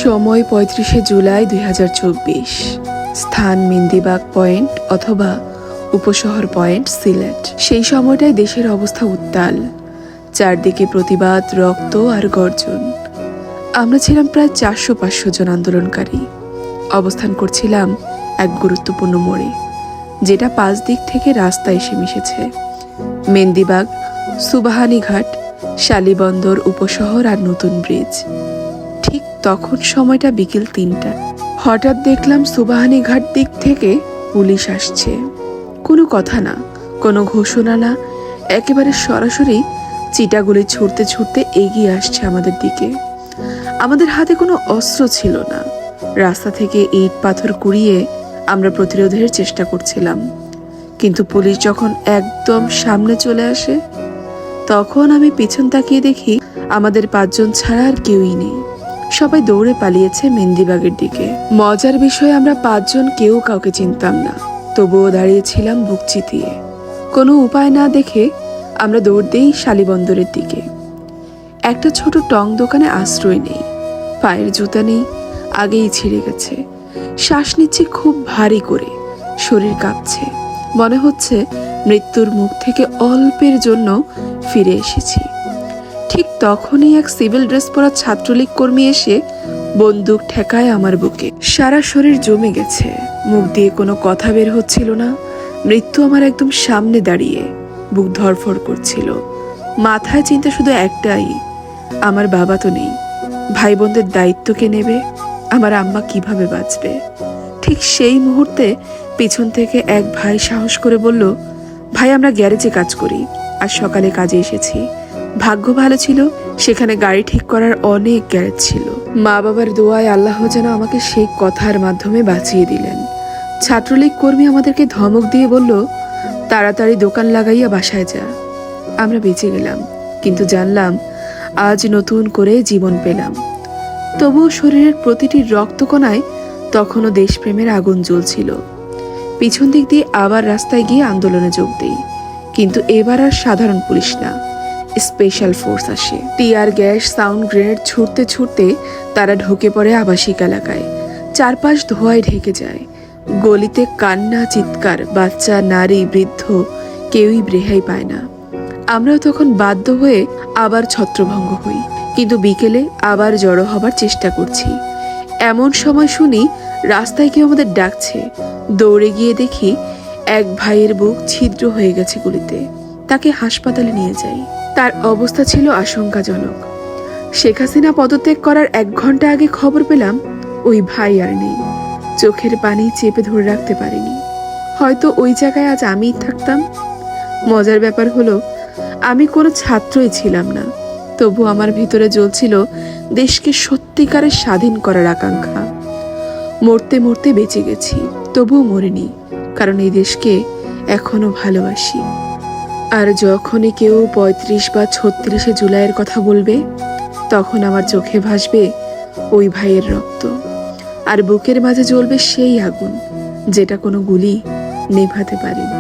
সময় ৩৫শে জুলাই ২০২৪। স্থান মেন্দিবাগ পয়েন্ট অথবা উপশহর পয়েন্ট, সিলেট। সেই সময়টায় দেশের অবস্থা উত্তাল, চারদিকে প্রতিবাদ, রক্ত আর গর্জন। আমরা ছিলাম প্রায় ৪০০-৫০০ জন আন্দোলনকারী। অবস্থান করছিলাম এক গুরুত্বপূর্ণ মোড়ে, যেটা ৫ দিক থেকে রাস্তা এসে মিশেছে। মেন্দিবাগ, সুবাহানীঘাট, শালিবন্দর, উপশহর আর নতুন ব্রিজ। ঠিক তখন সময়টা বিকেল ৩টা। হঠাৎ দেখলাম সুবাহানীঘাট দিক থেকে পুলিশ আসছে। কোনো কথা না, কোনো ঘোষণা না, একেবারে সরাসরি চিটাগুলি ছুটতে ছুটতে এগিয়ে আসছে আমাদের দিকে। আমাদের হাতে কোনো অস্ত্র ছিল না। রাস্তা থেকে ইট পাথর কুড়িয়ে আমরা প্রতিরোধের চেষ্টা করছিলাম, কিন্তু পুলিশ যখন একদম সামনে চলে আসে, তখন আমি পিছন তাকিয়ে দেখি আমাদের ৫ জন ছাড়া আর কেউই নেই। সবাই দৌড়ে পালিয়েছে মেন্দিবাগের দিকে। মজার বিষয়, আমরা ৫ জন কেউ কাউকে চিনতাম না, তবুও দাঁড়িয়েছিলাম বুক চিতিয়ে। কোনো উপায় না দেখে আমরা দৌড় দিই শালিবন্দরের দিকে। একটা ছোট টং দোকানে আশ্রয় নেই। পায়ের জুতা নেই, আগেই ছিঁড়ে গেছে। শ্বাস নিচ্ছি খুব ভারী করে, শরীর কাঁপছে। মনে হচ্ছে মৃত্যুর মুখ থেকে অল্পের জন্য ফিরে এসেছি। ঠিক তখনই এক সিভিল ড্রেস পরা ছাত্রলীগ কর্মী এসে বন্দুক ঠেকায় আমার বুকে। সারা শরীর জমে গেছে, মুখ দিয়ে কোনো কথা বের হচ্ছিল না। মৃত্যু আমার একদম সামনে দাঁড়িয়ে, বুক ধড়ফড় করছিল। মাথায় চিন্তা শুধু একটাই, আমার বাবা তো নেই, ভাই বোনদের দায়িত্ব কে নেবে, আমার আম্মা কিভাবে বাঁচবে। ঠিক সেই মুহূর্তে পিছন থেকে এক ভাই সাহস করে বলল, ভাই আমরা গ্যারেজে কাজ করি, আর সকালে কাজে এসেছি। ভাগ্য ভালো ছিল, সেখানে গাড়ি ঠিক করার অনেক গ্যারেজ ছিল। মা বাবার দোয়ায় আল্লাহ যেন আমাকে সেই কথার মাধ্যমে বাঁচিয়ে দিলেন। ছাত্রলীগ কর্মী আমাদেরকে ধমক দিয়ে বলল, তাড়াতাড়ি দোকান লাগাইয়া বাসায় যা। আমরা বেঁচে গেলাম, কিন্তু জানলাম আজ নতুন করে জীবন পেলাম। তবুও শরীরের প্রতিটি রক্তকণায় তখনও দেশপ্রেমের আগুন জ্বলছিল। পিছন দিক দিয়ে আবার রাস্তায় গিয়ে আন্দোলনে যোগ দেই, কিন্তু এবার আর সাধারণ পুলিশ না, স্পেশাল ফোর্স আসে। টিয়ার গ্যাস, সাউন্ড গ্রেনেড ছুটতে ছুটতে তারা ঢুকে পড়ে আবাসিক এলাকায়। চারপাশ ধোঁয়ায় ঢেকে যায়। গলিতে কান্না, চিৎকার, বাচ্চা, নারী, বৃদ্ধ, কেউই রেহাই পায় না। আমরাও তখন বাধ্য হয়ে আবার ছত্রভঙ্গ হই, কিন্তু বিকেলে আবার জড়ো হবার চেষ্টা করছি। এমন সময় শুনি রাস্তায় কেউ আমাদের ডাকছে। দৌড়ে গিয়ে দেখি এক ভাইয়ের বুক ছিদ্র হয়ে গেছে গুলিতে। তাকে হাসপাতালে নিয়ে যাই। তার অবস্থা ছিল আশঙ্কাজনক। শেখ হাসিনা পদত্যাগ করার ১ ঘন্টা আগে খবর পেলাম ওই ভাই আর নেই। চোখের পানি চেপে ধরে রাখতে পারিনি। হয়তো ওই জায়গায় আজ আমিই থাকতাম। মজার ব্যাপার হলো, আমি কোনো ছাত্রই ছিলাম না, তবু আমার ভিতরে জ্বলছিল দেশকে সত্যিকারের স্বাধীন করার আকাঙ্ক্ষা। মরতে মরতে বেঁচে গেছি, তবুও মরিনি, কারণ এই দেশকে এখনো ভালোবাসি। আর যখনই কেউ ৩৫ বা ৩৬শে জুলাইয়ের কথা বলবে, তখন আমার চোখে ভাসবে ওই ভাইয়ের রক্ত, আর বুকের মাঝে জ্বলবে সেই আগুন যেটা কোনো গুলি নেভাতে পারেনি।